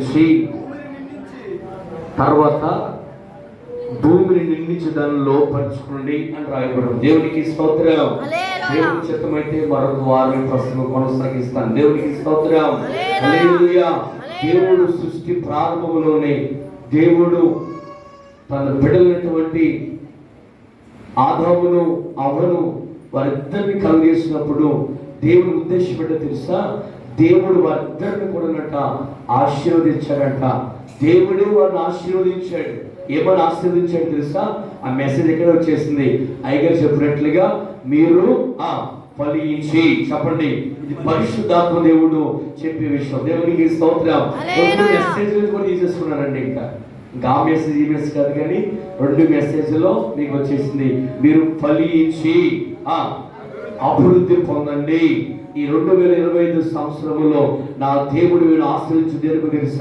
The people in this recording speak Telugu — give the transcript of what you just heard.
విస్తరించి తర్వాత భూమిని నిండించి దాన్ని లోపరుచుకోండి అని రాయబడడం. దేవునికి స్తోత్రం. దేవుని చిత్తమైతే మరొక వారం ప్రస్తుతం కొనసాగిస్తాను. దేవునికి స్తోత్రం. హల్లెలూయా. దేవుడు సృష్టి ప్రారంభంలోనే దేవుడు తన బిడ్డలైనటువంటి ఆదామును అవ్వను వారిద్దరిని కలిగేసినప్పుడు దేవుని ఉద్దేశం ఏంటో తెలుసా? దేవుడు వారిద్దరిని కూడా ఆశీర్వదించాడంట. దేవుడే వారిని ఆశీర్వదించాడు. ఏమని ఆశీర్వదించాడు తెలుసా? ఆ మెసేజ్ ఎక్కడ వచ్చేసింది? అయ్యగారు చెప్పినట్లుగా మీరు ఫలించి చెప్పండి. ఇది పరిశుద్ధాత్మ దేవుడు చెప్పే విషయం. దేవునికి స్తోత్రం. మెసేజ్ కూడా తీసేసుకున్నారండి. ఇంకా ఆ మెసేజ్ ఈ మెసేజ్ కాదు కానీ 2 మెసేజ్లో మీకు వచ్చేసింది. మీరు ఫలించి అభివృద్ధి పొందండి. ఈ 2025 సంవత్సరంలో నా దేవుడు వీళ్ళు ఆశ్రయించి దేనికి తెలుసు?